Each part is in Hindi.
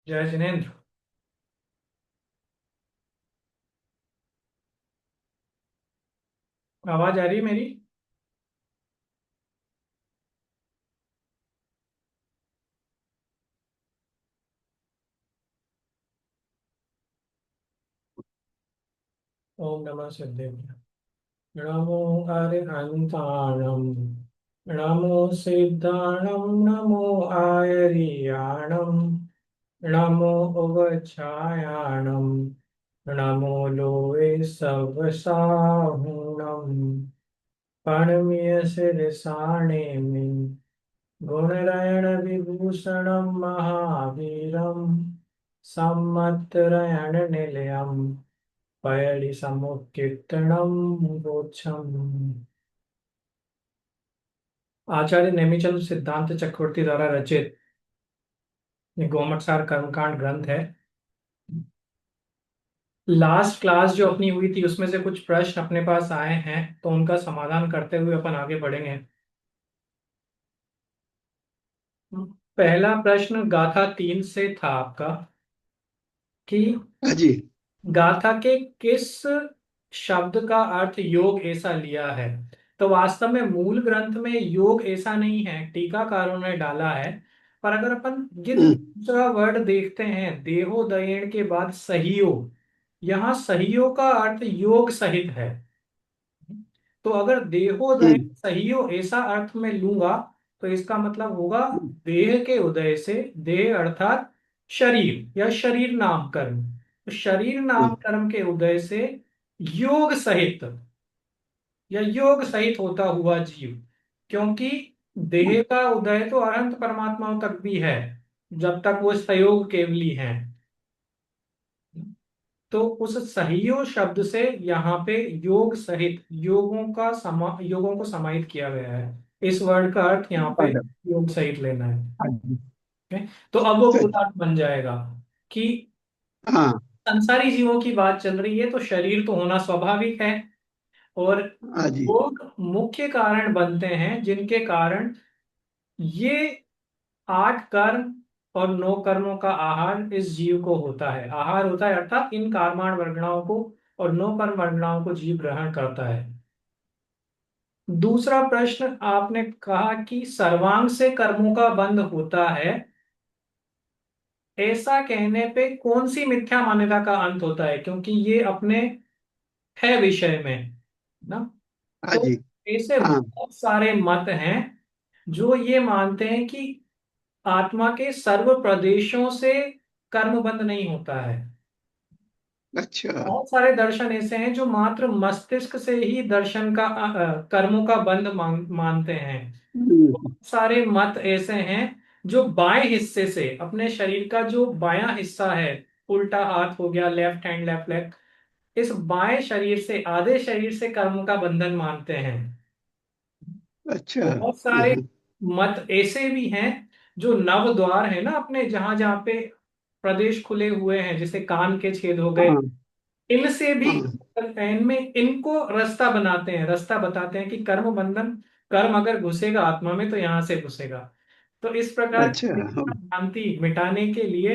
जय जिनेन्द्र। आवाज आ रही है मेरी? ओम नमः सिद्धेभ्य। नमो अरिहंताणम, नमो सिद्धाणम, नमो आयरियाणम, नमो उवचायाणम, नमो लोए सब साहुणम। पणमीय शिरसाणे में गुणरयण विभूषणम महावीरम, सम्मतरयण निलयम, पयलि समुत्कीर्तनम गोच्छम। आचार्य नेमिचंद्र सिद्धांत चक्रवर्ती द्वारा रचित ये गोमटसार कर्मकांड ग्रंथ है। लास्ट क्लास जो अपनी हुई थी उसमें से कुछ प्रश्न अपने पास आए हैं, तो उनका समाधान करते हुए अपन आगे बढ़ेंगे। पहला प्रश्न गाथा 3 से था आपका कि हाँ जी। गाथा के किस शब्द का अर्थ योग ऐसा लिया है। तो वास्तव में मूल ग्रंथ में योग ऐसा नहीं है, टीकाकारों ने डाला है। पर अगर अपन ये जो हम्म। दूसरा वर्ड देखते हैं देहोदयन के बाद सहयोग, यहाँ सहयोग का अर्थ योग सहित है। तो अगर देहोदय हम्म। सहयोग ऐसा अर्थ में लूंगा तो इसका मतलब होगा हम्म। देह के उदय से, देह अर्थात शरीर या शरीर नाम कर्म, तो शरीर नाम हम्म। कर्म के उदय से योग सहित या योग सहित होता हुआ जीव। क्योंकि देह का उदय तो अनंत परमात्माओं तक भी है, जब तक वो संयोग केवली है। तो उस सहयोग शब्द से यहाँ पे योग सहित योगों को समाहित किया गया है। इस वर्ड का अर्थ यहाँ पे बराबर। योग सहित लेना है। हाँ जी। ओके? तो अब वो सही। पूरा बन जाएगा कि हाँ। संसारी जीवों की बात चल रही है तो शरीर तो होना स्वाभाविक है, और हाँ जी। भोग मुख्य कारण बनते हैं जिनके कारण ये 8 कर्म और 9 कर्मों का आहार इस जीव को होता है। आहार होता है अर्थात इन कर्माण वर्गणाओं को और 9 कर्म वर्गणाओं को जीव ग्रहण करता है। दूसरा प्रश्न आपने कहा कि सर्वांग से कर्मों का बंध होता है, ऐसा कहने पे कौन सी मिथ्या मान्यता का अंत होता है, क्योंकि ये अपने है विषय में ना। हाँ तो जी। ऐसे हाँ। बहुत सारे मत हैं जो ये मानते हैं कि आत्मा के सर्व प्रदेशों से कर्म बंध नहीं होता है। अच्छा। बहुत सारे दर्शन ऐसे हैं जो मात्र मस्तिष्क से ही दर्शन का कर्मों का बंध मानते हैं। बहुत हम्म। सारे मत ऐसे हैं जो बाएं हिस्से से, अपने शरीर का जो बायां हिस्सा है, उल्टा हाथ हो गया, लेफ्ट हैंड लेफ्ट लेग, इस बाएं शरीर से, आधे शरीर से कर्म का बंधन मानते हैं। अच्छा। बहुत सारे हाँ। मत ऐसे भी हैं जो नव द्वार है ना अपने, जहां जहां पे प्रदेश खुले हुए हैं, जैसे कान के छेद हो गए, हाँ। इनसे भी, हाँ। इनमें इनको रास्ता बनाते हैं, रास्ता बताते हैं कि कर्म बंधन, कर्म अगर घुसेगा आत्मा में तो यहां से घुसेगा। तो इस प्रकार अच्छा। की हाँ। भ्रांति मिटाने के लिए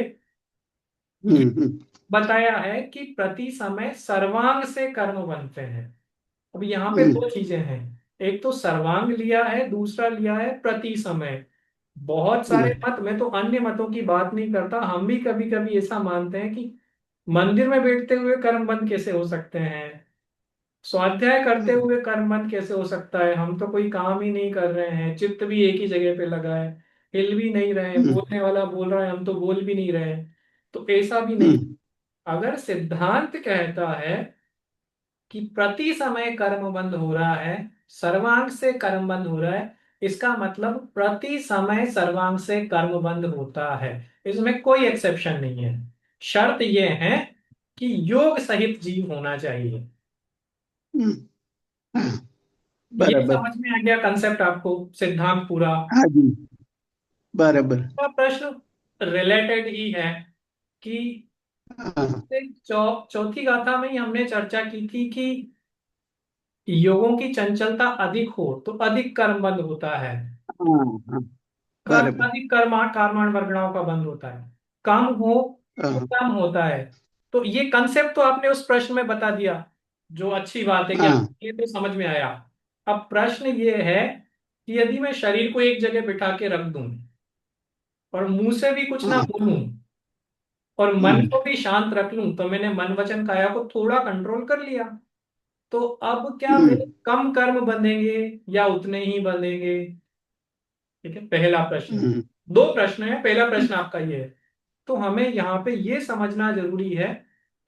ये हम्म। बताया है कि प्रति समय सर्वांग से कर्म बनते हैं। अब यहाँ पे हम्म। दो चीजें हैं, एक तो सर्वांग लिया है, दूसरा लिया है प्रति समय। बहुत सारे हम्म। मत, मैं तो अन्य मतों की बात नहीं करता, हम भी कभी कभी ऐसा मानते हैं कि मंदिर में बैठते हुए कर्म बंद कैसे हो सकते हैं, स्वाध्याय करते हाँ। हुए कर्म बंद कैसे हो सकता है, हम तो कोई काम ही नहीं कर रहे हैं, चित्त भी एक ही जगह पे लगा है, हिल भी नहीं रहे हैं, हम्म। बोलने वाला बोल रहा है, हम तो बोल भी नहीं रहे हैं। तो ऐसा भी नहीं। हम्म। अगर सिद्धांत कहता है कि प्रति समय कर्म बंद हो रहा है, सर्वांग से कर्म बंद हो रहा है, इसका मतलब प्रति समय सर्वांग से कर्म बंद होता है। इसमें कोई एक्सेप्शन नहीं है। शर्त यह है कि योग सहित जीव होना चाहिए। हम्म। हाँ। ये बराबर। समझ में आ गया कंसेप्ट आपको, सिद्धांत पूरा। हाँ जी। बराबर। का प्रश्न रिलेटेड ही है कि हाँ। चौथी गाथा में ही हमने चर्चा की थी कि योगों की चंचलता अधिक हो तो अधिक कर्म बंद होता है, हाँ। हाँ। बराबर। अधिक कर्माण वर्गणाओं का बंद होता है। कम हो तो हाँ कम होता है। तो ये कंसेप्ट तो आपने उस प्रश्न में बता दिया, जो अच्छी बात है कि हाँ ये तो समझ में आया। अब प्रश्न ये है कि यदि मैं शरीर को एक जगह बिठा के रख दूं और मुंह से भी कुछ ना हाँ। बोलूं और मन हम्म, को भी शांत रख लूं, तो मैंने मन वचन काया को थोड़ा कंट्रोल कर लिया। तो अब क्या हम्म, मेरे कम कर्म बंधेंगे या उतने ही बंधेंगे? ठीक है, पहला प्रश्न। हम्म, दो प्रश्न है, पहला प्रश्न आपका ये है। तो हमें यहाँ पे ये समझना जरूरी है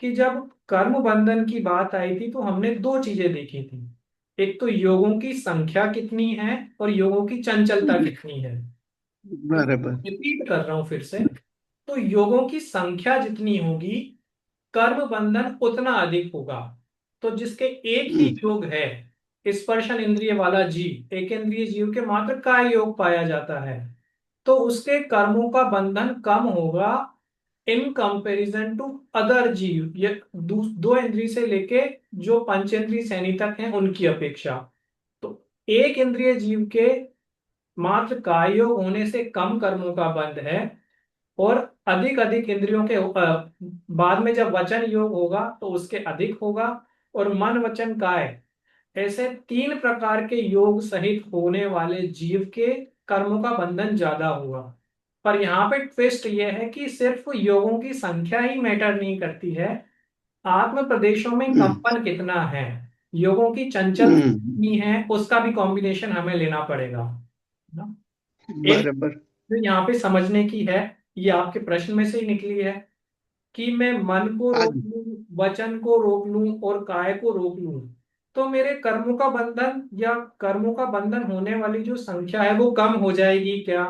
कि जब कर्म बंधन की बात आई थी तो हमने दो चीजें देखी थी। एक तो योगों की संख्या कितनी है और योगों की चंचलता कितनी है। बराबर। रिपीट कर रहा हूं फिर से। तो योगों की संख्या जितनी होगी, कर्म बंधन उतना अधिक होगा। तो जिसके एक ही हम्म, योग है, स्पर्शन इंद्रिय वाला जीव, एक इंद्रिय जीव के मात्र का योग पाया जाता है, तो उसके कर्मों का बंधन कम होगा इन कंपैरिजन टू अदर जीव, ये दो इंद्रिय से लेके जो पंचेंद्रिय सैनी तक हैं उनकी अपेक्षा। तो एक इंद्रिय जीव के मात्र काय योग होने से कम कर्मों का बंध है, और अधिक अधिक इंद्रियों के बाद में जब वचन योग होगा तो उसके अधिक होगा, और मन वचन काय, ऐसे तीन प्रकार के योग सहित होने वाले जीव के कर्मों का बंधन ज्यादा होगा। पर यहाँ पे ट्विस्ट यह है कि सिर्फ योगों की संख्या ही मैटर नहीं करती है, आत्म प्रदेशों में हम्म, कंपन कितना है, योगों की चंचल हम्म, कितनी है, उसका भी कॉम्बिनेशन हमें लेना पड़ेगा ना। एक बराबर। जो यहाँ पे समझने की है, ये आपके प्रश्न में से ही निकली है, कि मैं मन को हाँ रोक जी। लूं, वचन को रोक लूं और काय को रोक लूं, तो मेरे कर्मों का बंधन या कर्मों का बंधन होने वाली जो संख्या है वो कम हो जाएगी क्या?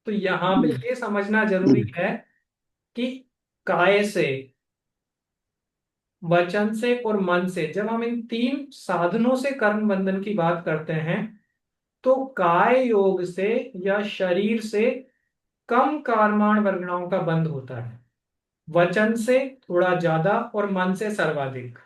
तो यहाँ पे हम्म, ये समझना जरूरी हम्म, है कि काय से, वचन से और मन से, जब हम इन तीन साधनों से कर्म बंधन की बात करते हैं, तो काय योग से या शरीर से कम कर्माण वर्गणाओं का बंध होता है, वचन से थोड़ा ज्यादा और मन से सर्वाधिक।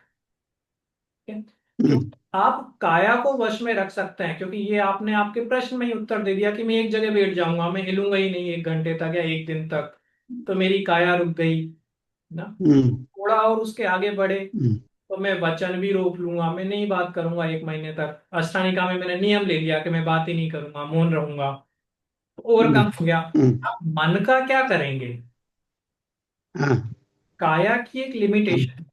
ठीक है? क्यों? हम्म, आप काया को वश में रख सकते हैं, क्योंकि ये आपने आपके प्रश्न में ही उत्तर दे दिया कि मैं एक जगह बैठ जाऊंगा, मैं हिलूंगा ही नहीं एक घंटे तक या एक दिन तक, तो मेरी काया रुक गई ना। हम्म, थोड़ा और उसके आगे बढ़े हम्म, तो मैं वचन भी रोक लूंगा, मैं नहीं बात करूंगा एक महीने तक, अष्टांगिका में मैंने नियम ले लिया कि मैं बात ही नहीं करूंगा, मौन रहूंगा, तो और हम्म, कम हो गया। हम्म, आप मन का क्या करेंगे? हाँ काया की एक हाँ लिमिटेशन,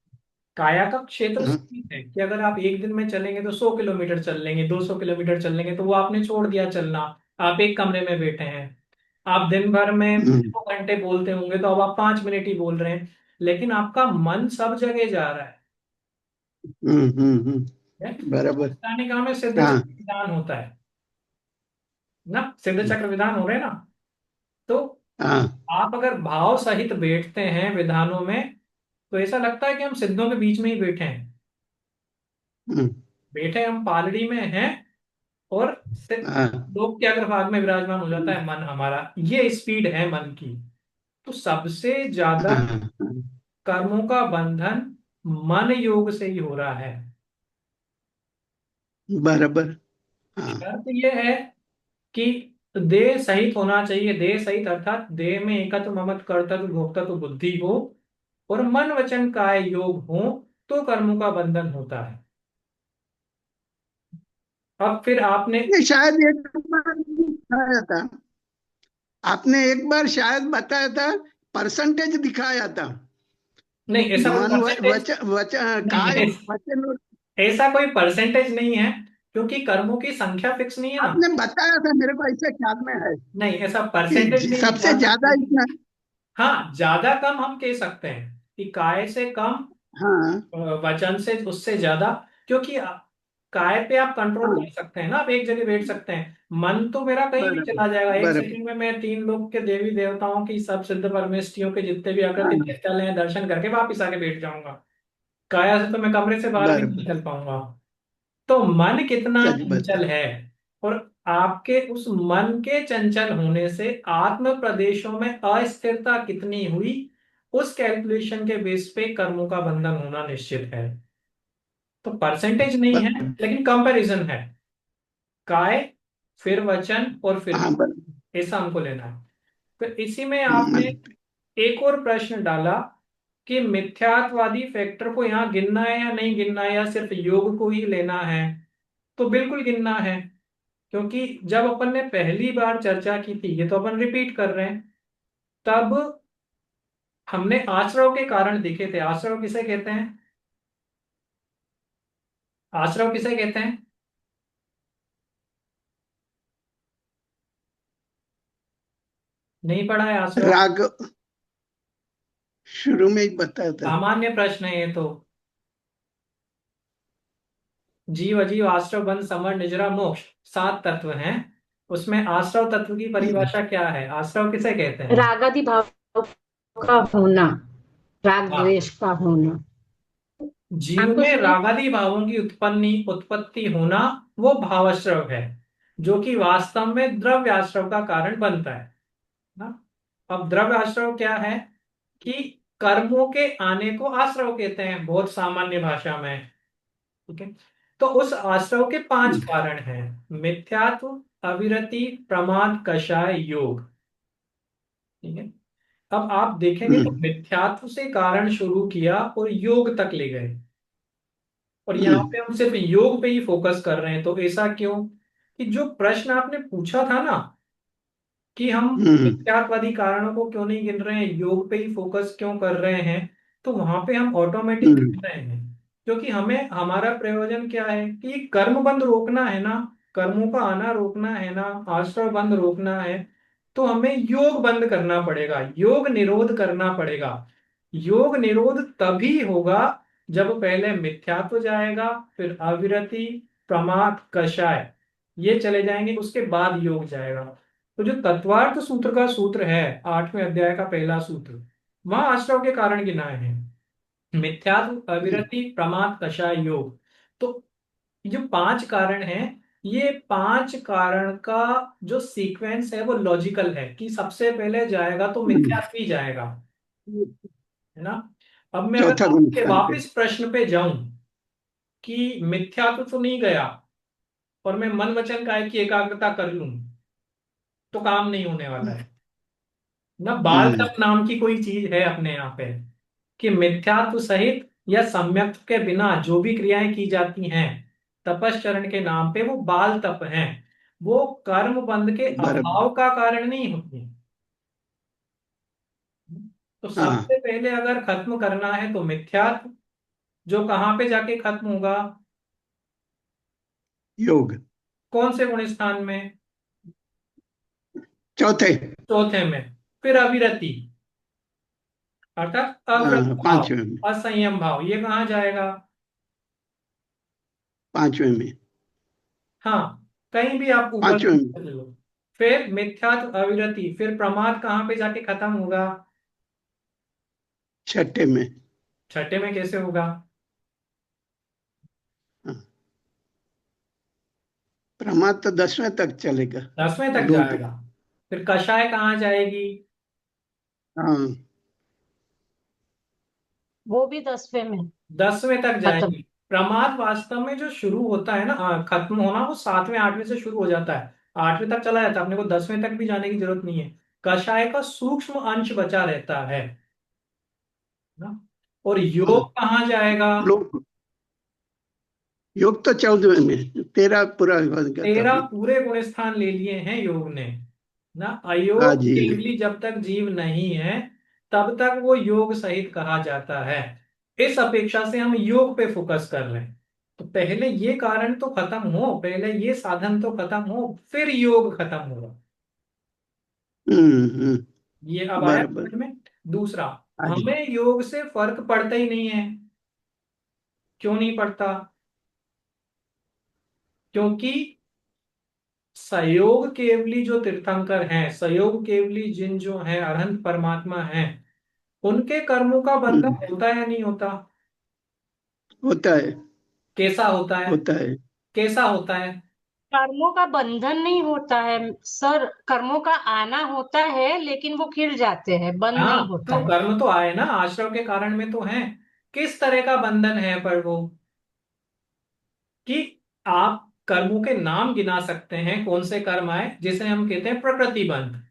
काया का क्षेत्र हाँ, सीमित है कि अगर आप एक दिन में चलेंगे तो 100 किलोमीटर चल लेंगे, 200 किलोमीटर चल लेंगे, तो वो आपने छोड़ दिया चलना। आप एक कमरे में बैठे हैं, आप दिन भर में हम्म, 2 घंटे बोलते होंगे, तो अब आप 5 मिनट ही बोल रहे हैं, लेकिन आपका मन सब जगह जा रहा है। बराबर। अष्टांगिका में सिद्ध हाँ चक्र विधान होता है ना, सिद्ध हम्म, चक्र विधान हो रहे हैं ना। तो हाँ आप अगर भाव सहित बैठते हैं विधानों में, तो ऐसा लगता है कि हम सिद्धों के बीच में ही बैठे हैं, हम्म, बैठे हम पालड़ी में हैं, और हाँ लोक के अग्रभाग में विराजमान हो जाता हम्म, है मन हमारा। ये स्पीड है मन की। तो सबसे ज्यादा हाँ हाँ, कर्मों का बंधन मन योग से ही हो रहा है। बराबर। हाँ शर्त ये है कि देह सहित होना चाहिए, देह सहित अर्थात देह में एकत्व ममत्व कर्तव्य भोक्तव्य बुद्धि हो, और मन वचन काय योग हो, तो कर्मों का बंधन होता है। अब फिर आपने, ये शायद एक बार दिखाया था, आपने एक बार शायद बताया था, परसेंटेज दिखाया था। नहीं ऐसा कोई मन परसेंटेज वचन नहीं काय है, वचन। ऐसा कोई परसेंटेज नहीं है, क्योंकि कर्मों की संख्या फिक्स नहीं है ना। आपने बताया था, मेरे को ऐसे ख्याल में है नहीं, ऐसा कि परसेंटेज नहीं सबसे निकाल ज्यादा सकते। इतना। हाँ, ज्यादा कम हम कह सकते हैं कि काय से कम, हाँ वचन से उससे ज्यादा, क्योंकि काय पे आप कंट्रोल हाँ, कर सकते हैं ना, आप एक जगह बैठ सकते हैं। मन तो मेरा कहीं भी बराबर चला जाएगा, एक बराबर। सेकंड में मैं तीन लोग के देवी देवताओं की, सब सिद्ध परमेष्टियों के जितने भी आकृति हाँ स्थल हैं, दर्शन करके वापिस आके बैठ जाऊंगा। काया से तो मैं कमरे से बाहर भी नहीं बराबर। निकल पाऊंगा। तो मन कितना सच बात है। चंचल है, और आपके उस मन के चंचल होने से आत्म प्रदेशों में अस्थिरता कितनी हुई, उस कैलकुलेशन के बेस पे कर्मों का बंधन होना निश्चित है। तो परसेंटेज नहीं है, बराबर। लेकिन कंपैरिजन है। काय, फिर वचन और फिर हाँ बराबर। मन, ऐसा हमको लेना है। फिर इसी में आपने एक और प्रश्न डाला कि मिथ्यात्वादी फैक्टर को यहाँ गिनना है या नहीं गिनना है, या सिर्फ योग को ही लेना है। तो बिल्कुल गिनना है, क्योंकि जब अपन ने पहली बार चर्चा की थी, ये तो अपन रिपीट कर रहे हैं, तब हमने आश्रव के कारण देखे थे। आश्रव किसे कहते हैं? आश्रव किसे कहते हैं? नहीं पढ़ा है आश्रव? राग शुरू में ही बताया था। सामान्य प्रश्न है ये तो। जीव अजीव आश्रव बंध समर निजरा मोक्ष, 7 तत्व हैं। उसमें आश्रव तत्व की परिभाषा क्या है? आश्रव किसे कहते हैं? रागादि भाव का होना, राग हाँ, द्वेष का होना। जीव आपको में सुना? रागादि भावों की उत्पत्ति होना, वो भावाश्रव है, जो कि वास्तव में द्रव्य आश्रव का कारण बनता है ना। अब द्रव्य आश्रव क्या है? कि कर्मों के आने को आश्रव कहते हैं बहुत सामान्य भाषा में। ठीक है। तो उस आश्रव के 5 कारण हैं: मिथ्यात्व, अविरति, प्रमाद, कषाय, योग। ठीक है। अब आप देखेंगे तो हम्म, मिथ्यात्व से कारण शुरू किया और योग तक ले गए, और यहाँ हम्म, पे हम सिर्फ योग पे ही फोकस कर रहे हैं। तो ऐसा क्यों? कि जो प्रश्न आपने पूछा था ना, कि हम हम्म, मिथ्यात्वादी कारणों को क्यों नहीं गिन रहे हैं, योग पे ही फोकस क्यों कर रहे हैं, तो वहां पे हम ऑटोमेटिक हम्म, गिन रहे हैं। क्योंकि हमें, हमारा प्रयोजन क्या है कि कर्म बंध रोकना है ना, कर्मों का आना रोकना है ना, आश्रय बंध रोकना है। तो हमें योग बंद करना पड़ेगा, योग निरोध करना पड़ेगा। योग निरोध तभी होगा जब पहले मिथ्यात्व जाएगा, फिर अविरति, प्रमाद, कषाय, ये चले जाएंगे, उसके बाद योग जाएगा। तो जो तत्वार्थ सूत्र का सूत्र है, 8वें अध्याय का पहला सूत्र, वहां आश्रव के कारण गिनाए हैं: मिथ्यात्व, हम्म, अविरति, प्रमाद, कषाय, योग। तो ये जो 5 कारण हैं, ये 5 कारण का जो सीक्वेंस है वो लॉजिकल है, कि सबसे पहले जाएगा तो हम्म। मिथ्यात्व ही जाएगा, है ना। अब मैं अगर चौथा गुण आपके स्थान पे। वापस प्रश्न पे जाऊं कि मिथ्यात्व तो नहीं गया, और मैं मन वचन काय की एकाग्रता कर लूं, तो काम नहीं होने वाला है ना। बाल हम्म, तप नाम की कोई चीज है अपने यहाँ पे, कि मिथ्यात्व सहित या सम्यक्त्व के बिना जो भी क्रियाएं की जाती हैं तपश्चरण के नाम पे, वो बाल तप हैं। वो कर्म बंध के बराबर। अभाव का कारण नहीं होती। तो हाँ, सबसे पहले अगर खत्म करना है तो मिथ्यात्व, जो कहाँ पे जाके खत्म होगा? योग कौन से गुण स्थान में? चौथे। चौथे में। फिर अविरति, अर्थात अव्रत भाव, पांचवें में। असंयम भाव, ये कहाँ जाएगा? पांचवें में। हाँ, कहीं भी आप ऊपर पांचवें में। ले लो। फिर मिथ्यात्व, अविरति, फिर प्रमाद कहाँ पे जाके खत्म होगा? छठे में। छठे में कैसे होगा? हाँ, प्रमाद तो 10वें तक चलेगा। 10वें तक रूप। जाएगा। फिर कषाय कहाँ जाएगी? हाँ। वो भी 10वें में 10वें तक खत्म। जाएगी। प्रमाद वास्तव में जो शुरू होता है ना, खत्म होना, वो 7वें 8वें से शुरू हो जाता है, 8वें तक चला जाता है, अपने को 10वें तक भी जाने की जरूरत नहीं है। कषाय का सूक्ष्म अंश बचा रहता है ना। और हाँ, योग कहाँ जाएगा? लोग। योग तो 14वें में, 13 पूरा बन गया था 13 अभी। पूरे गुण स्थान ले लिए हैं योग ने ना। हाँ अयोग जी। केवली जब तक जीव नहीं है, तब तक वो योग सहित कहा जाता है। इस अपेक्षा से हम योग पे फोकस कर रहे हैं। तो पहले ये कारण तो खत्म हो, पहले ये साधन तो खत्म हो, फिर योग खत्म होगा। हम्म। ये अब आया बराबर। समझ में? दूसरा, हाँ जी। हमें योग से फर्क पड़ता ही नहीं है। क्यों नहीं पड़ता? क्योंकि सयोग केवली जो तीर्थंकर हैं, सयोग केवली जिन जो हैं अरहंत परमात्मा हैं, उनके कर्मों का बंधन हम्म। होता है या नहीं होता? होता है। कैसा होता है? होता है। कैसा होता है? कर्मों का बंधन नहीं होता है सर, कर्मों का आना होता है, लेकिन वो खिल जाते हैं, बंद नहीं हाँ, होता तो है। कर्म तो आए ना, आश्रव के कारण में तो है। किस तरह का बंधन है पर वो, कि आप कर्मों के नाम गिना सकते हैं, कौन से कर्म आए जिसे हम कहते हैं प्रकृति बंध।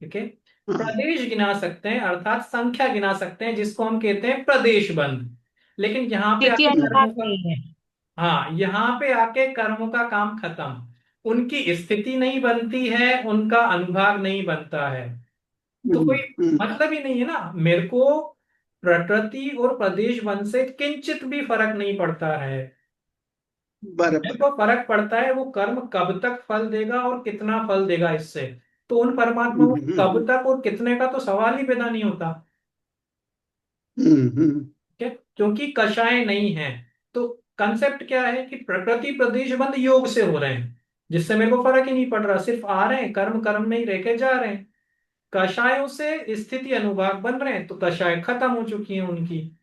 ठीक है। हाँ। प्रदेश गिना सकते हैं अर्थात संख्या गिना सकते हैं, जिसको हम कहते हैं प्रदेश बंद। लेकिन यहाँ पे स्थिति आके अनुपात कर्मों का, नहीं है। हाँ यहाँ पे आके कर्मों का काम खत्म, उनकी स्थिति नहीं बनती है, उनका अनुभाग नहीं बनता है। तो हम्म, कोई हम्म, मतलब ही नहीं है ना मेरे को। प्रकृति और प्रदेश वन से किंचित भी फर्क नहीं पड़ता है। मेरे बराबर। को फर्क पड़ता है वो कर्म कब तक फल देगा और कितना फल देगा इससे। तो उन परमात्मा को कब तक और कितने का तो सवाल ही पैदा नहीं होता। ठीक है, क्योंकि कषाय नहीं है। तो कंसेप्ट क्या है कि प्रकृति प्रदेश बंद योग से हो रहे हैं, जिससे मेरे को फर्क ही नहीं पड़ रहा, सिर्फ आ रहे हैं, कर्म कर्म में ही रह के जा रहे हैं। कषायों से स्थिति अनुभाग बन रहे हैं, तो कषाय खत्म हो चुकी है उनकी।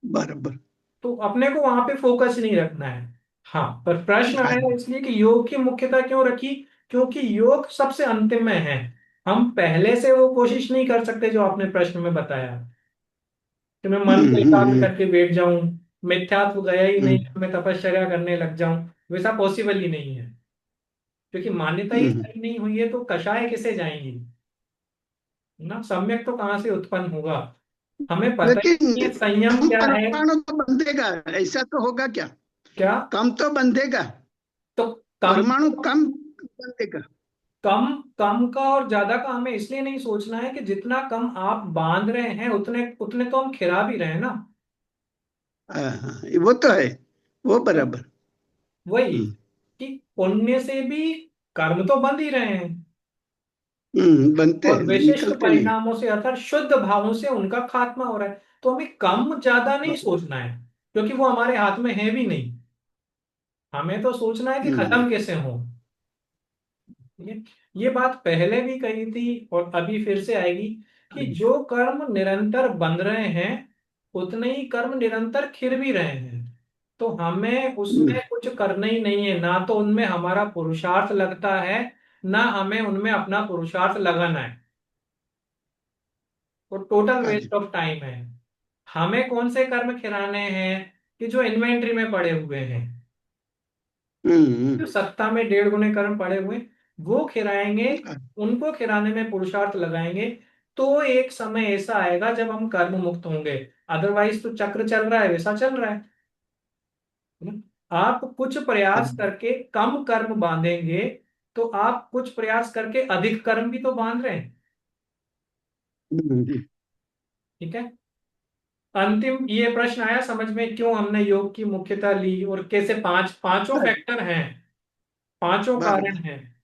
बराबर। तो अपने को वहां पे फोकस नहीं रखना है। हाँ, पर प्रश्न हाँ आया जी। इसलिए कि योग की मुख्यता क्यों रखी, क्योंकि योग सबसे अंतिम में है। हम पहले से वो कोशिश नहीं कर सकते जो आपने प्रश्न में बताया, कि मैं मन को एकाग्र करके बैठ जाऊं, मिथ्यात्व गया ही नहीं, हम्म, मैं तपश्चर्या करने लग जाऊं। वैसा पॉसिबल ही नहीं है, क्योंकि मान्यता ही हम्म। सही नहीं हुई है, तो कषाय किसे जाएंगी ना, सम्यक तो कहाँ से उत्पन्न होगा। हमें पता ही लेकिन नहीं है संयम कम क्या है। परमाणु तो बंधेगा, ऐसा तो होगा क्या? क्या? कम तो बंधेगा, तो कम परमाणु कम बंधेगा। कम कम का और ज्यादा का हमें इसलिए नहीं सोचना है कि जितना कम आप बांध रहे हैं उतने उतने तो हम खिरा भी रहे हैं ना। हाँ हाँ, वो तो है, वो बराबर। वही हम्म, कि पुण्य से भी कर्म तो बंध ही रहे हैं, बनते और हैं, विशिष्ट निकलते नहीं। परिणामों से अर्थात शुद्ध भावों से उनका खात्मा हो रहा है। तो हमें कम ज्यादा नहीं ब- सोचना है, क्योंकि वो हमारे हाथ में है भी नहीं। हमें तो सोचना है कि हम्म, खत्म कैसे हो। ये बात पहले भी कही थी और अभी फिर से आएगी, कि जो कर्म निरंतर बन रहे हैं उतने ही कर्म निरंतर खिर भी रहे हैं। तो हमें उसमें हम्म, कुछ करना ही नहीं है, ना तो उनमें हमारा पुरुषार्थ लगता है, ना हमें उनमें अपना पुरुषार्थ लगाना है। वो टोटल हाँ जी। वेस्ट ऑफ टाइम है। हमें कौन से कर्म खिलाने हैं, कि जो इन्वेंट्री में पड़े हुए हैं, हम्म, जो सत्ता में 1.5 गुने कर्म पड़े हुए हैं, वो खिलाएंगे। उनको खिलाने में पुरुषार्थ लगाएंगे, तो एक समय ऐसा आएगा जब हम कर्म मुक्त होंगे। अदरवाइज तो चक्र चल रहा है, वैसा चल रहा है ना? आप कुछ हाँ, प्रयास करके कम कर्म बांधेंगे, तो आप कुछ प्रयास करके अधिक कर्म भी तो बांध रहे हैं। हम्म, ठीक है। अंतिम ये प्रश्न आया समझ में, क्यों हमने योग की मुख्यता ली और कैसे पांचों हाँ, फैक्टर हैं, पांचों कारण बराबर। हैं,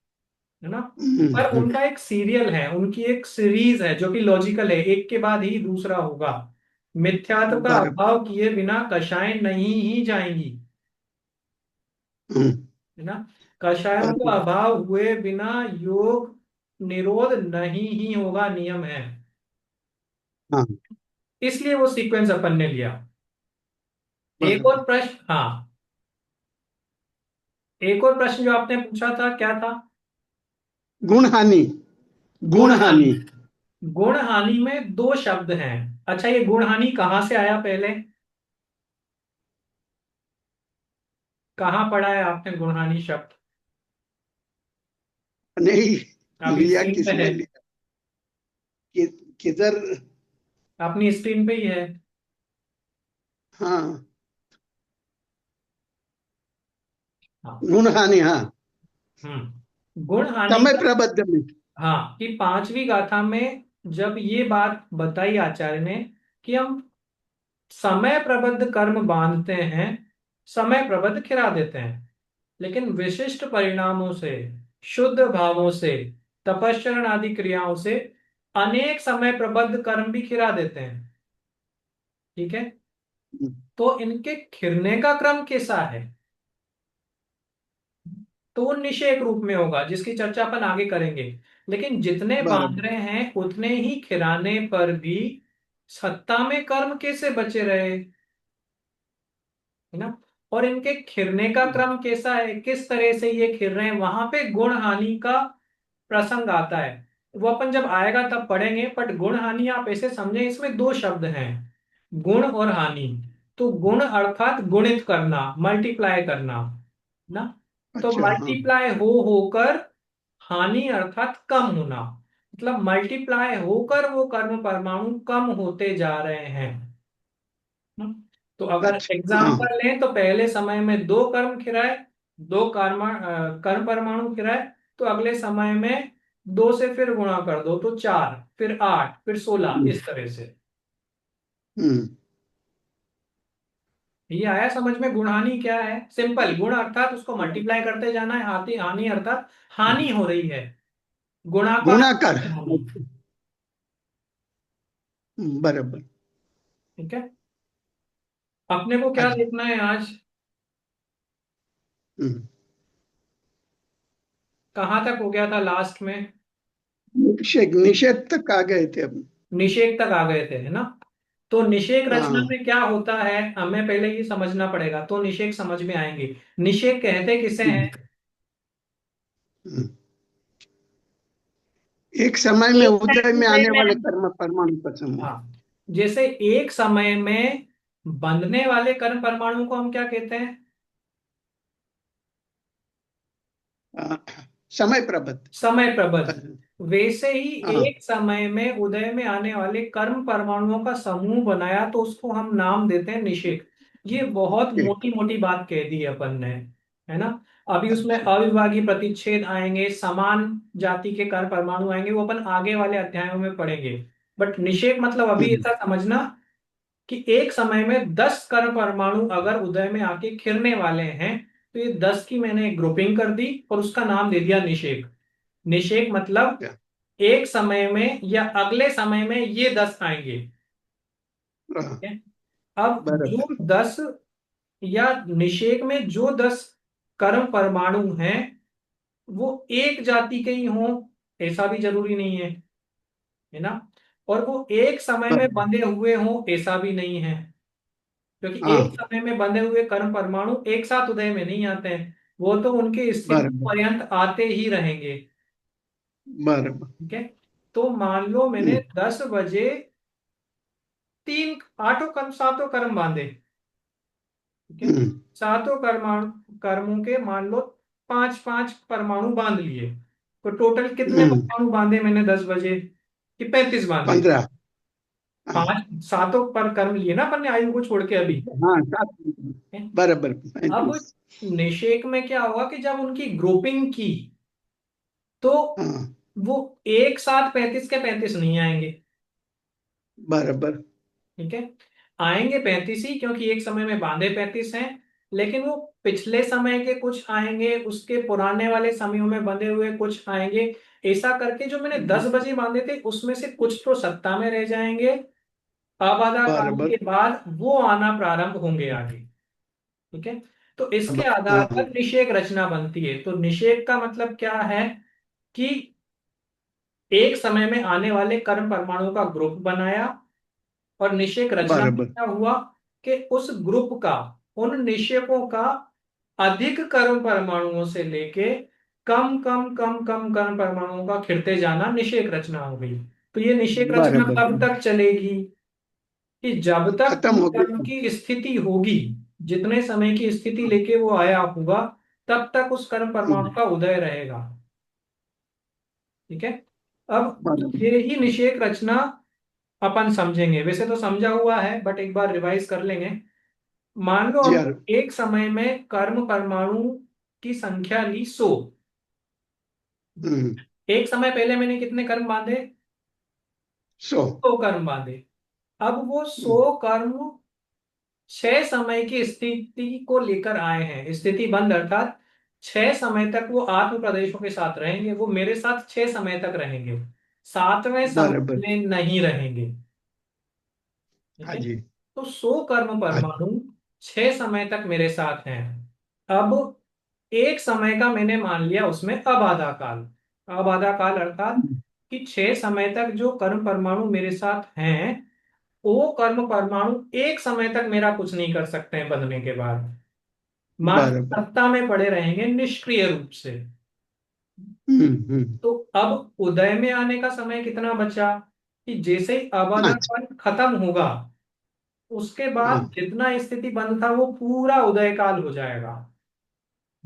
है ना। हम्म, पर उनका एक सीरियल है, उनकी एक सीरीज है जो कि लॉजिकल है, एक के बाद ही दूसरा होगा। मिथ्यात्व का बराबर। अभाव किए बिना कषाय नहीं ही जाएंगी, हम्म, है ना। कषायों का बराबर। अभाव हुए बिना योग निरोध नहीं ही होगा, नियम है। हाँ, इसलिए वो सीक्वेंस अपन ने लिया। एक बराबर। और प्रश्न, हाँ, एक और प्रश्न जो आपने पूछा था क्या था? गुण हानि। गुण गुण हानि। हानि। गुण हानि में दो शब्द हैं। अच्छा, ये गुण हानि कहाँ से आया पहले, कहाँ पढ़ा है आपने गुण हानि शब्द? नहीं, अभी लिया स्क्रीन पे है, किसने लिया? किधर? अपनी स्क्रीन पे ही है। हाँ, हाँ। गुण हानि, हाँ। गुण हानि समय का, प्रबंध में। हाँ, कि पांचवी गाथा में जब ये बात बताई आचार्य ने, कि हम समय प्रबद्ध कर्म बांधते हैं, समय प्रबद्ध खिरा देते हैं, लेकिन विशिष्ट परिणामों से, शुद्ध भावों से, तपस्चरण आदि क्रियाओं से अनेक समय प्रबद्ध कर्म भी खिरा देते हैं। ठीक है। तो इनके खिरने का क्रम कैसा है, तो वो निषेक रूप में होगा, जिसकी चर्चा अपन आगे करेंगे। लेकिन जितने बांध बराबर। रहे हैं उतने ही खिराने पर भी सत्ता में कर्म कैसे बचे रहे, है ना। और इनके खिरने का क्रम कैसा है, किस तरह से ये खिर रहे हैं, वहां पे गुण हानि का प्रसंग आता है। वो अपन जब आएगा तब पढ़ेंगे, बट गुण हानि आप ऐसे समझें, इसमें दो शब्द हैं, गुण और हानि। तो गुण अर्थात गुणित करना, मल्टीप्लाई करना, ना। तो अच्छा, हाँ। मल्टीप्लाई हो होकर हानि अर्थात कम होना, मतलब मल्टीप्लाई होकर वो कर्म परमाणु कम होते जा रहे हैं। हम्म? तो अगर अच्छा। हाँ। एग्जाम्पल लें तो पहले समय में दो कर्म खिराए, दो कर्म परमाणु खिराए, तो अगले समय में दो से फिर गुणा कर दो तो चार, फिर आठ, फिर 16, हम्म। इस तरह से। हम्म। ये आया समझ में? गुणहानि क्या है? सिंपल, गुण अर्थात उसको मल्टीप्लाई करते जाना है, हानि हानि अर्थात हानि हो रही है, गुणाकार गुणा कर। हानि। बराबर। ठीक है, अपने को हाँ क्या जी। देखना है आज? हम्म। कहाँ तक हो गया था लास्ट में? निषेध निषेध तक आ गए थे हम। निषेक तक आ गए थे, है ना? तो निषेक रचना हाँ। में क्या होता है हमें पहले ये समझना पड़ेगा, तो निषेक समझ में आएंगे। निषेक कहते किसे हम्म। हैं? हम्म। एक समय में एक उदय में समय आने वाले में, कर्म परमाणु का समूह। हाँ, जैसे एक समय में बंधने वाले कर्म परमाणु को हम क्या कहते हैं? हाँ, समय प्रबद्ध। समय प्रबद्ध। कर- वैसे ही हाँ। एक समय में उदय में आने वाले कर्म परमाणुओं का समूह बनाया तो उसको हम नाम देते हैं निषेक। ये बहुत ठीक। मोटी मोटी बात कह दी अपन ने, है ना? अभी उसमें अच्छा। अविभाज्य प्रतिच्छेद आएंगे, समान जाति के कर्म परमाणु आएंगे, वो अपन आगे वाले अध्यायों में पढ़ेंगे। बट निषेक मतलब अभी हम्म। ऐसा समझना कि एक समय में 10 कर्म परमाणु अगर उदय में आके खिरने वाले हैं, तो ये 10 की मैंने ग्रुपिंग कर दी और उसका नाम दे दिया निषेक। निषेक मतलब क्या? एक समय में या अगले समय में ये 10 आएंगे। हाँ, ठीक है? अब जो बराबर। 10 या निषेक में जो 10 कर्म परमाणु हैं वो एक जाति के ही हों ऐसा भी जरूरी नहीं है ना? और वो एक समय में बराबर। बंधे हुए हों ऐसा भी नहीं है, क्योंकि एक हाँ, समय में बंधे हुए कर्म परमाणु एक साथ उदय में नहीं आते हैं, वो तो उनकी स्थिति बराबर। पर्यंत आते ही रहेंगे। बराबर। ठीक है, तो मान लो मैंने हम्म। 10 बजे तीन आठों कर्म सातों कर्म बांधे। ठीक है, हम्म। सातों कर्मों के मान लो पांच पांच परमाणु बांध लिए, तो टोटल कितने हम्म। परमाणु बांधे मैंने 10 बजे? कि 35 बांधे? 15। हाँ। पांच सातों पर कर्म लिए ना अपन ने आयु को छोड़ के अभी। हाँ, 7। बराबर, अब 35। निषेक में क्या होगा कि जब उनकी ग्रुपिंग की तो हाँ, वो एक साथ 35 के 35 नहीं आएंगे। बराबर। ठीक है, आएंगे 35 ही, क्योंकि एक समय में बांधे 35 हैं, लेकिन वो पिछले समय के कुछ आएंगे, उसके पुराने वाले समयों में बंधे हुए कुछ आएंगे। ऐसा करके जो मैंने 10 बजे बांधे थे उसमें से कुछ तो सत्ता में रह जाएंगे, आबादा काल बराबर। के बाद वो आना प्रारंभ होंगे आगे। ठीक है, तो इसके आधार हाँ। पर निषेक रचना बनती है। तो निषेक का मतलब क्या है कि एक समय में आने वाले कर्म परमाणुओं का ग्रुप बनाया, और निषेक रचना में बराबर। क्या हुआ कि उस ग्रुप का, उन निषेकों का अधिक कर्म परमाणुओं से लेके कम कम कम कम कर्म परमाणुओं का खिरते जाना निषेक रचना हो गई। तो ये निषेक रचना बराबर। कब तक चलेगी? कि जब तक खत्म उस हो कर्म गया। की स्थिति होगी, जितने समय की स्थिति लेके वो आया होगा, तब तक उस कर्म परमाणु का उदय रहेगा। ठीक है, अब बराबर। ये ही निषेक रचना अपन समझेंगे, वैसे तो समझा हुआ है बट एक बार रिवाइज कर लेंगे। मान लो जी हम हाँ। एक समय में कर्म परमाणु की संख्या ली 100। हम्म। एक समय पहले मैंने कितने कर्म बांधे? 100। 100 कर्म बांधे। अब वो हम्म। 100 कर्म 6 समय की स्थिति को लेकर आए हैं। स्थिति बंद अर्थात 6 समय तक वो आत्म प्रदेशों के साथ रहेंगे, वो मेरे साथ 6 समय तक रहेंगे, 7वें समय बराबर। में नहीं रहेंगे। ठीक हाँ है, जी। तो 100 कर्म हाँ। परमाणु 6 समय तक मेरे साथ हैं। अब एक समय का मैंने मान लिया उसमें अबाधा काल। अबाधा काल अर्थात कि 6 समय तक जो कर्म परमाणु मेरे साथ हैं, वो कर्म परमाणु एक समय तक मेरा कुछ नहीं कर सकते हैं बंधने के बाद, मात्र बराबर। सत्ता में पड़े रहेंगे निष्क्रिय रूप से। हम्म। हम्म। तो अब उदय में आने का समय कितना बचा? कि जैसे ही अबाधा 5। काल खत्म होगा, उसके बाद हाँ, जितना स्थिति बंद था वो पूरा उदय काल हो जाएगा।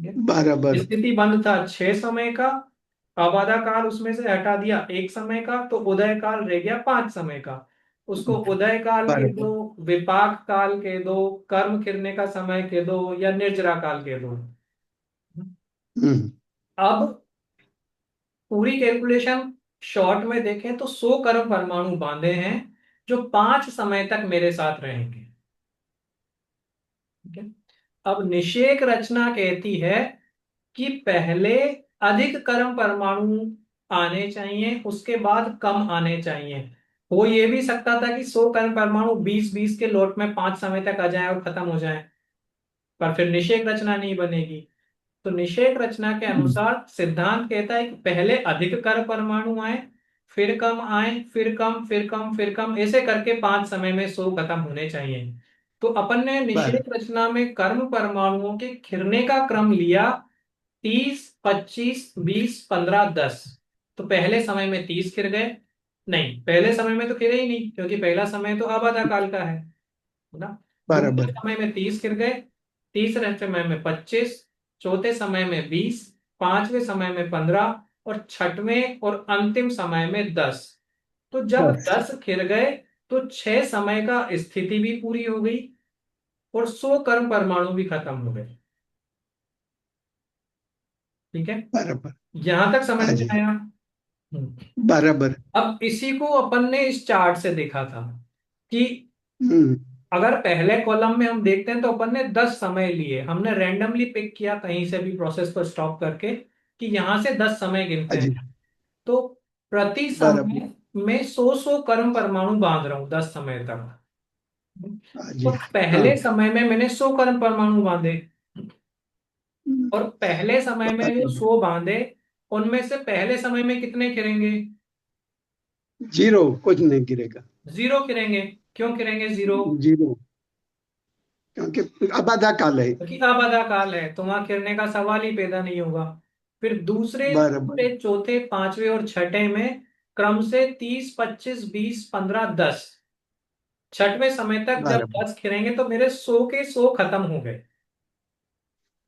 बराबर। स्थिति बंद था 6 समय का, आबादा काल उसमें से हटा दिया 1 समय का, तो उदय काल रह गया 5 समय का। उसको उदय काल के बराबर। दो, विपाक काल के दो, कर्म किरने का समय के दो, या निर्जरा काल के दो। हम्म। अब पूरी कैलकुलेशन शॉर्ट में देखें तो 100 कर्म परमाणु बांधे हैं जो 5 समय तक मेरे साथ रहेंगे। ठीक है। अब निषेक रचना कहती है कि पहले अधिक कर्म परमाणु आने चाहिए, उसके बाद कम आने चाहिए। हो ये भी सकता था कि 100 कर्म परमाणु 20-20 के लोट में 5 समय तक आ जाए और खत्म हो जाए, पर फिर निषेक रचना नहीं बनेगी। तो निषेक रचना के अनुसार सिद्धांत कहता है कि पहले अधिक कर्म परमाणु आए, फिर कम आए, फिर कम, फिर कम, फिर कम, ऐसे करके 5 समय में 100 खत्म होने चाहिए। तो अपन ने बराबर। निषेक रचना में कर्म परमाणुओं के खिरने का क्रम लिया 30, 25, 20, 15, 10। तो पहले समय में 30 खिर गए। नहीं, पहले समय में तो खिरे ही नहीं, क्योंकि पहला समय तो आबादा काल का है ना। दूसरे बराबर। समय में 30 गिर गए, तीसरे समय में 25, चौथे समय में 20, पांचवें समय में 15, और छठवें और अंतिम समय में 10। तो जब बस। 10 खिर गए तो 6 समय का स्थिति भी पूरी हो गई और 100 कर्म परमाणु भी खत्म हो गए। ठीक है, बराबर। यहां तक समझ हाँ में जी। आया। बराबर। अब इसी को अपन ने इस चार्ट से देखा था कि हम्म। अगर पहले कॉलम में हम देखते हैं तो अपन ने 10 समय लिए, हमने रैंडमली पिक किया कहीं से भी प्रोसेस को स्टॉप करके कि यहां से 10 समय गिनते हाँ जी। हैं। तो प्रति बराबर। समय में 100 कर्म परमाणु बांध रहा हूं 10 समय तक। हाँ तो जी। हाँ। पहले समय में मैंने 100 कर्म परमाणु बांधे, और पहले समय में जो बराबर। 100 बांधे उनमें से पहले समय में कितने गिरेंगे? जीरो, कुछ नहीं गिरेगा। 0 गिरेंगे। क्यों गिरेंगे 0? जीरो, क्योंकि आबादा काल है। क्योंकि आबादा काल है, तो वहां गिरने का सवाल ही पैदा नहीं होगा। फिर दूसरे, बराबर। तीसरे, चौथे, पांचवे और छठे में क्रम से 30, 25, 20, 15, 10। छठवें समय तक जब बराबर। 10 खिलेंगे तो मेरे 100 के 100 खत्म हो गए।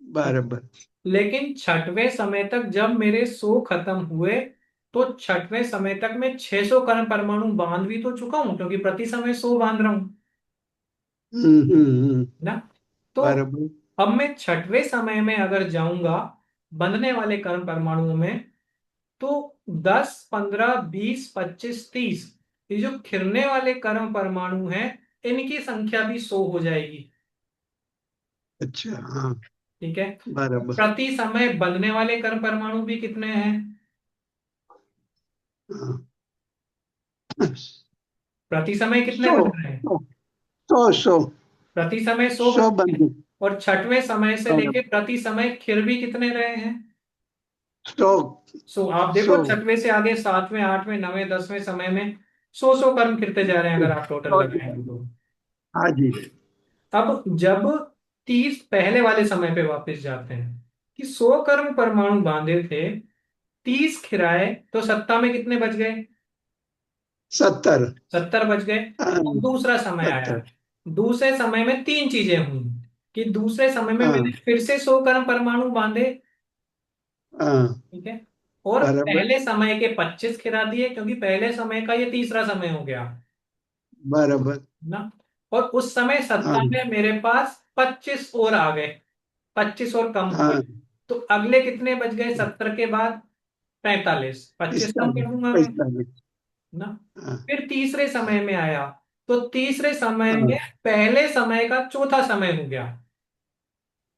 बराबर। लेकिन छठवें समय तक जब मेरे 100 खत्म हुए तो छठवें समय तक मैं 600 कण परमाणु बांध भी तो चुका हूं, क्योंकि प्रति समय 100 बांध रहा हूं ना। तो बराबर। अब मैं छठवें समय में अगर जाऊंगा बंधने वाले कण परमाणुओं में, तो 10, 15, 20, 25, 30, ये जो खिरने वाले कण परमाणु हैं इनकी संख्या भी 100 हो जाएगी। अच्छा। हाँ। ठीक है। बराबर। प्रति समय बंधने वाले कण परमाणु भी कितने हैं? हाँ। प्रति समय कितने सौ। बन रहे हैं? सौ। सौ। सौ। प्रति समय 100 बन सौ रहे हैं। बंदूक। और छठवें समय से लेके बराबर। प्रति समय खिर भी कितने रहे हैं? सौ। सो आप देखो सौ। छठवें से आगे 7वें, 8वें, 9वें, 10वें समय में 100 कर्म खिरते जा रहे हैं अगर आप टोटल सौ। लगाएंगे तो। हाँ जी। अब जब 30 पहले वाले समय पे वापस जाते हैं कि 100 कर्म परमाणु बांधे थे, 30 खिराए तो सत्ता में कितने बच गए? 70। 70 बच गए। हाँ। अब दूसरा समय आया। 70। दूसरे समय में तीन चीजें हुई कि दूसरे समय में मैंने हाँ। फिर से 100 कर्म परमाणु बांधे। हाँ। ठीक है। और बराबर। पहले समय के 25 खिला दिए, क्योंकि पहले समय का ये तीसरा समय हो गया बराबर। ना। और उस समय हाँ। सत्ता में मेरे पास 25 और आ गए, 25 और कम हुए। हाँ। तो अगले कितने बच गए 70 के बाद? 45, 25 कम कर 45। दूंगा मैं 45। ना। हाँ। फिर तीसरे समय में आया, तो तीसरे समय में हाँ। पहले समय का चौथा समय हो गया।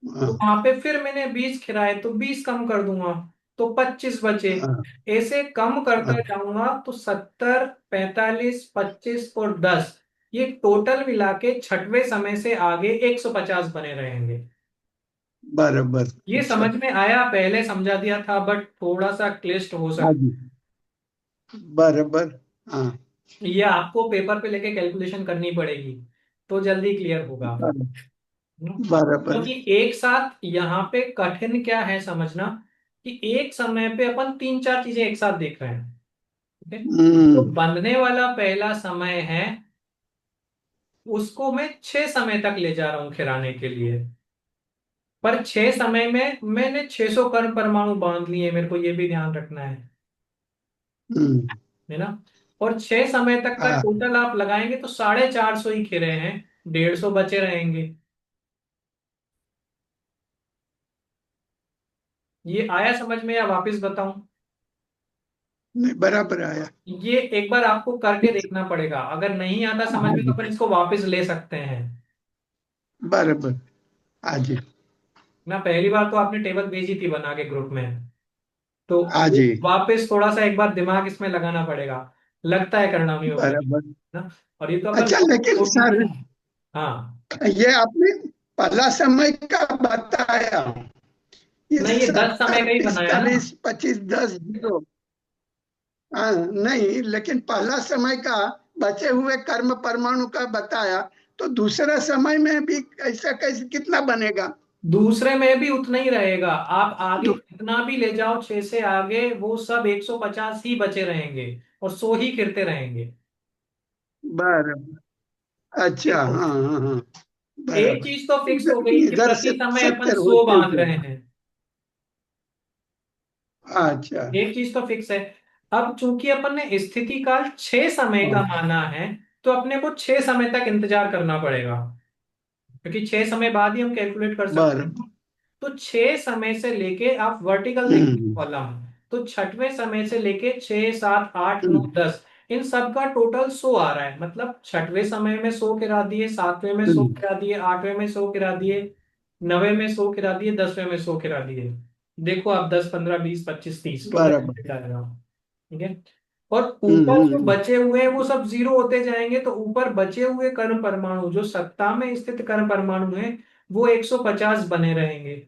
तो हाँ। वहां पे फिर मैंने 20 खिलाए तो 20 कम कर दूंगा, तो 25 बचे। हाँ। ऐसे कम करता हाँ। जाऊंगा तो 70, 45, 25 और 10, ये टोटल मिला के छठवें समय से आगे 150 बने रहेंगे। बराबर। ये अच्छा। समझ में आया? पहले समझा दिया था बट थोड़ा सा क्लिष्ट हो हाँ सकता। जी। बराबर। हाँ। ये आपको पेपर पे लेके कैलकुलेशन करनी पड़ेगी तो जल्दी क्लियर होगा। बराबर। क्योंकि एक साथ यहाँ पे कठिन क्या है समझना कि एक समय पे अपन तीन चार चीजें एक साथ देख रहे हैं। ठीक है। तो हम्म। बंधने वाला पहला समय है, उसको मैं 6 समय तक ले जा रहा हूं खिलाने के लिए। पर 6 समय में मैंने 600 कर्म परमाणु बांध लिए, मेरे को ये भी ध्यान रखना हम्म, है ना। और 6 समय तक का हाँ, टोटल आप लगाएंगे तो 450 ही खिरे हैं, 150 बचे रहेंगे। ये आया समझ में या वापस बताऊं? नहीं बराबर आया। ये एक बार आपको करके देखना पड़ेगा, अगर नहीं आता समझ हाँ में तो जी, अपन इसको वापस ले सकते हैं बराबर। हाँ जी। ना। पहली बार तो आपने टेबल भेजी थी बना के ग्रुप में, तो हाँ जी, वापस थोड़ा सा एक बार दिमाग इसमें लगाना पड़ेगा, लगता है करना नहीं होगा बराबर। ना। और ये तो अपन अच्छा, लेकिन छोटी सर, सी। हाँ। ये आपने पहला समय का बताया, ये नहीं, ये 10 समय 70, का ही बनाया ना। 45, 25, 10, 0। हाँ, नहीं, लेकिन पहला समय का बचे हुए कर्म परमाणु का बताया, तो दूसरा समय में भी ऐसा कैसे, कितना बनेगा? दूसरे में भी उतना ही रहेगा, आप आगे दू- कितना भी ले जाओ 6 से आगे, वो सब 150 ही बचे रहेंगे और 100 ही गिरते रहेंगे। बराबर। अच्छा, देखो, हाँ हाँ हाँ, एक बराबर। चीज तो फिक्स हो गई कि इधर से प्रति समय अपन 70 सो होते बांध हुए। रहे हैं। अच्छा। एक चीज तो फिक्स है। अब चूंकि अपन ने स्थिति काल 6 समय का हाँ, माना है, तो अपने को 6 समय तक इंतजार करना पड़ेगा, क्योंकि 6 समय बाद ही हम कैलकुलेट कर सकते हैं। बराबर। तो 6 समय से लेके आप वर्टिकल देखिए हम्म, कॉलम, तो छठवें समय से लेके 6, 7, 8, 9, हम्म, 10, इन सब का टोटल 100 आ रहा है। मतलब छठवें समय में 100 गिरा दिए, सातवें में 100 हम्म, गिरा दिए, आठवें में 100 गिरा दिए, नवे में 100 गिरा दिए, 10वें में 100 गिरा दिए। देखो आप 10, 15, 20, 25, 30 टोटल बराबर। गिरा रहा हूं। ठीक है। और हम्म, ऊपर जो बचे हुए हैं वो सब जीरो होते जाएंगे, तो ऊपर बचे हुए कर्ण परमाणु जो सत्ता में स्थित कर्ण परमाणु है, वो 150 बने रहेंगे।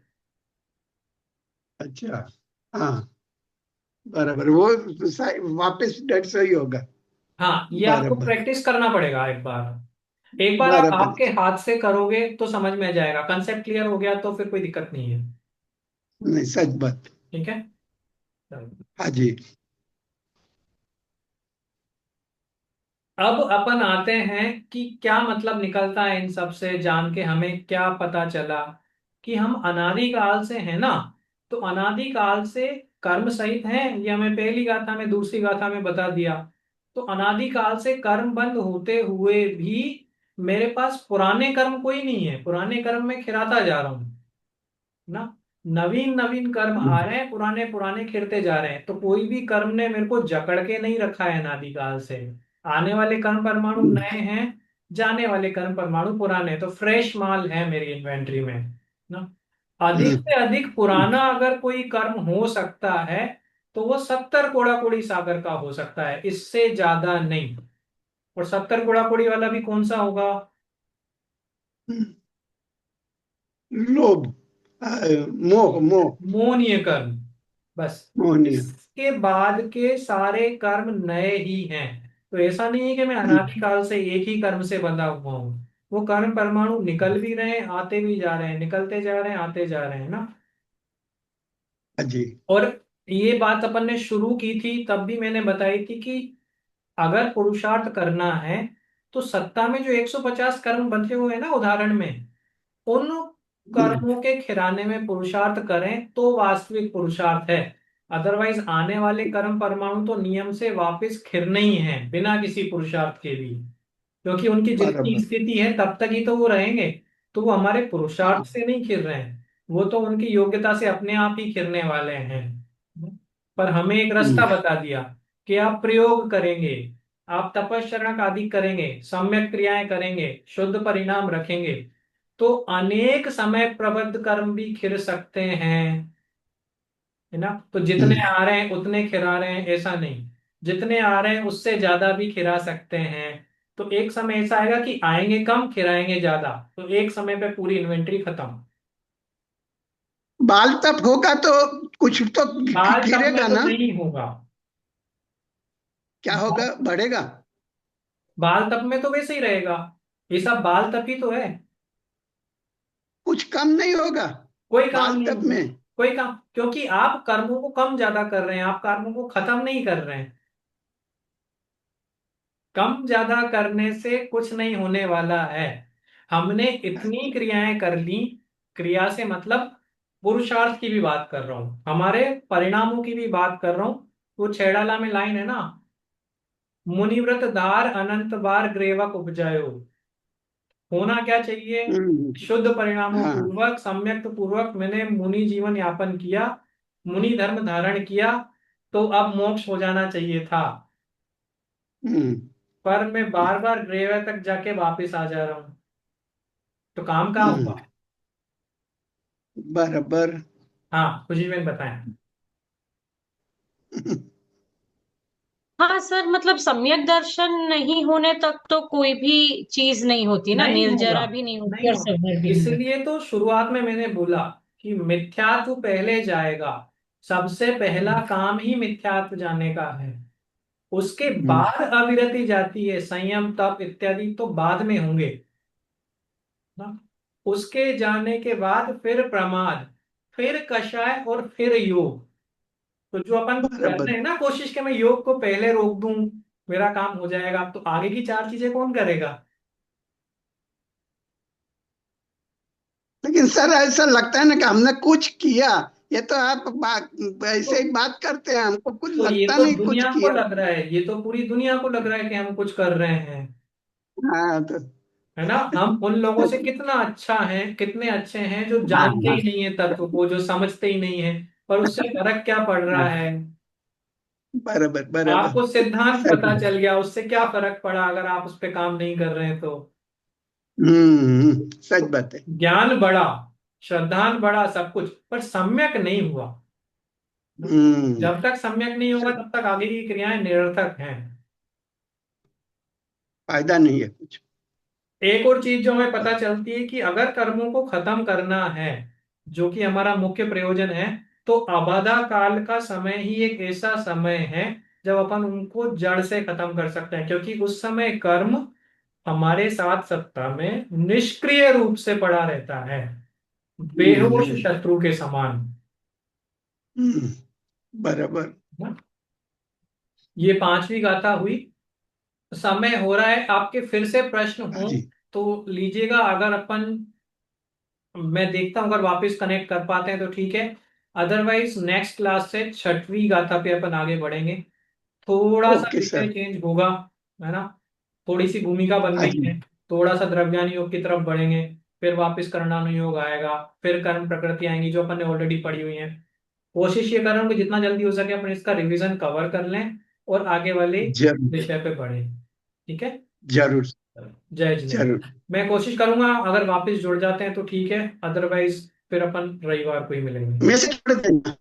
अच्छा, हाँ, बराबर। वो वापस 150 ही होगा। हाँ, ये आपको बराबर, प्रैक्टिस करना पड़ेगा एक बार। एक बार आप बराबर। आपके हाथ से करोगे तो समझ में आ जाएगा, कंसेप्ट क्लियर हो गया तो फिर कोई दिक्कत नहीं है। नहीं, सच बात। ठीक है। चलो। हाँ जी। अब अपन आते हैं कि क्या मतलब निकलता है इन सब से, जान के हमें क्या पता चला कि हम अनादि काल से हैं ना। तो अनादि काल से कर्म सहित हैं, ये हमें पहली गाथा में दूसरी गाथा में बता दिया। तो अनादि काल से कर्म बंद होते हुए भी मेरे पास पुराने कर्म कोई नहीं है, पुराने कर्म में खिराता जा रहा हूं ना। नवीन नवीन कर्म आ रहे हैं, पुराने पुराने खिरते जा रहे हैं, तो कोई भी कर्म ने मेरे को जकड़ के नहीं रखा है अनादिकाल से। आने वाले कर्म परमाणु नए हैं, जाने वाले कर्म परमाणु पुराने, तो फ्रेश माल है मेरी इन्वेंट्री में ना। अधिक हम्म, से अधिक पुराना अगर कोई कर्म हो सकता है तो वो 70 कोड़ा कोड़ी सागर का हो सकता है, इससे ज्यादा नहीं। और 70 कोड़ा कोड़ी वाला भी कौन सा होगा? लोभ, मोह, मोह, मोहनीय कर्म। बस। मोहनीय। इसके बाद के सारे कर्म नए ही हैं। तो ऐसा नहीं है कि मैं अनादिकाल से एक ही कर्म से बंधा हुआ हूं। वो कर्म परमाणु निकल भी रहे हैं, आते भी जा रहे हैं, निकलते जा रहे हैं, आते जा रहे हैं ना। हाँ जी। और ये बात अपन ने शुरू की थी तब भी मैंने बताई थी कि अगर पुरुषार्थ करना है तो सत्ता में जो 150 कर्म बचे हुए हैं ना उदाहरण में, उन हम्म, कर्मों के खिराने में पुरुषार्थ करें तो वास्तविक पुरुषार्थ है। अदरवाइज आने वाले कर्म परमाणु तो नियम से वापस खिरने ही हैं बिना किसी पुरुषार्थ के भी, क्योंकि उनकी जितनी बराबर। स्थिति है तब तक ही तो वो रहेंगे। तो वो हमारे पुरुषार्थ हाँ, से नहीं खिर रहे हैं, वो तो उनकी योग्यता से अपने आप ही खिरने वाले हैं। पर हमें एक रास्ता हम्म, बता दिया कि आप प्रयोग करेंगे, आप तपश्चरण आदि करेंगे, सम्यक क्रियाएं करेंगे, शुद्ध परिणाम रखेंगे, तो अनेक समय प्रबद्ध कर्म भी खिर सकते हैं, है ना। तो जितने हम्म, आ रहे हैं उतने खिरा रहे हैं ऐसा नहीं, जितने आ रहे हैं उससे ज्यादा भी खिरा सकते हैं। तो एक समय ऐसा आएगा कि आएंगे कम खिराएंगे ज्यादा, तो एक समय पे पूरी इन्वेंट्री खत्म। बाल तप होगा तो कुछ तो बाल तब में गिरेगा तो ना? नहीं होगा। क्या होगा, बढ़ेगा? बाल तप में तो वैसे ही रहेगा, ये सब बाल तप ही तो है। कुछ कम नहीं होगा कोई काम बाल नहीं तप होगा, में? कोई काम, क्योंकि आप कर्मों को कम ज्यादा कर रहे हैं, आप कर्मों को खत्म नहीं कर रहे हैं। कम ज्यादा करने से कुछ नहीं होने वाला है। हमने इतनी क्रियाएं कर ली क्रिया से मतलब पुरुषार्थ की भी बात कर रहा हूं, हमारे परिणामों की भी बात कर रहा हूं। वो छेड़ाला में लाइन है ना, मुनिव्रत धार अनंत बार ग्रेवक उपजायो। होना क्या चाहिए? शुद्ध परिणामों हाँ। पूर्वक सम्यक पूर्वक मैंने मुनि जीवन यापन किया, मुनि धर्म धारण किया, तो अब मोक्ष हो जाना चाहिए था। हम्म। पर मैं बार बार ग्रेव तक जाके वापस आ जा रहा हूँ, तो काम कहाँ हम्म। हुआ? बराबर। हाँ कुछ भी बताएं। हाँ सर, मतलब सम्यक दर्शन नहीं होने तक तो कोई भी चीज नहीं होती ना, नहीं होगा, निर्जरा भी नहीं होती नहीं और होगा। सवर भी नहीं होती। इसलिए तो शुरुआत में मैंने बोला कि मिथ्यात्व पहले जाएगा। सबसे पहला काम ही मिथ्यात्व जाने का है। उसके हम्म। बाद अविरति जाती है, संयम तप इत्यादि तो बाद में होंगे ना। उसके जाने के बाद फिर प्रमाद, फिर कषाय और फिर योग। तो जो अपन कर बराबर। रहे हैं ना कोशिश के मैं योग को पहले रोक दूं, मेरा काम हो जाएगा, तो आगे की चार चीजें कौन करेगा? लेकिन सर ऐसा लगता है ना कि हमने कुछ किया। ये तो आप तो, ऐसे ही बात करते हैं, हमको कुछ तो ये लगता तो नहीं कुछ दुनिया को किया। लग रहा है, ये तो पूरी दुनिया को लग रहा है कि हम कुछ कर रहे हैं, हाँ तो। है ना। हम उन लोगों से कितना अच्छा है, कितने अच्छे हैं जो हाँ जानते हाँ ही नहीं है तत्व को, जो समझते ही नहीं है, पर उससे फर्क क्या पड़ रहा हाँ। है? बराबर बराबर। आपको सिद्धांत सही पता है। चल गया, उससे क्या फर्क पड़ा अगर आप उस पर काम नहीं कर रहे हैं तो? सच तो बात है। ज्ञान बढ़ा, श्रद्धान बढ़ा, सब कुछ, पर सम्यक नहीं हुआ। हम्म। जब तक सम्यक नहीं होगा सही। तब तक आगे की क्रियाएं निरर्थक हैं। फायदा नहीं है कुछ। एक और चीज जो हमें पता चलती है कि अगर कर्मों को खत्म करना है, जो कि हमारा मुख्य प्रयोजन है, तो अबाधा काल का समय ही एक ऐसा समय है जब अपन उनको जड़ से खत्म कर सकते हैं, क्योंकि उस समय कर्म हमारे साथ सत्ता में निष्क्रिय रूप से पड़ा रहता है, बेहोश हम्म। शत्रु के समान। हम्म। बराबर। ये पांचवी गाथा हुई। समय हो रहा है, आपके फिर से प्रश्न हाँ हो जी। तो लीजिएगा। अगर अपन, मैं देखता हूँ अगर वापस कनेक्ट कर पाते हैं तो ठीक है, अदरवाइज नेक्स्ट क्लास से छठवीं गाथा पे अपन आगे बढ़ेंगे। थोड़ा सा ओके विषय सर। चेंज होगा, है ना। थोड़ी सी भूमिका बन हाँ गई जी। है, थोड़ा सा द्रव्यान योग की तरफ बढ़ेंगे, फिर वापस कर्णानुयोग आएगा, फिर कर्म प्रकृति आएंगी जो अपन ने ऑलरेडी पढ़ी हुई है। कोशिश ये कर रहा हूँ कि जितना जल्दी हो सके अपन इसका रिवीजन कवर कर लें और आगे वाले जरूर। विषय पे बढ़े। ठीक है। जरूर। जय जिनेन्द्र। जरूर। मैं कोशिश करूंगा, अगर वापस जुड़ जाते हैं तो ठीक है, अदरवाइज फिर अपन रविवार को ही मिलेंगे। मैसेज कर देना।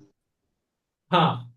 हाँ।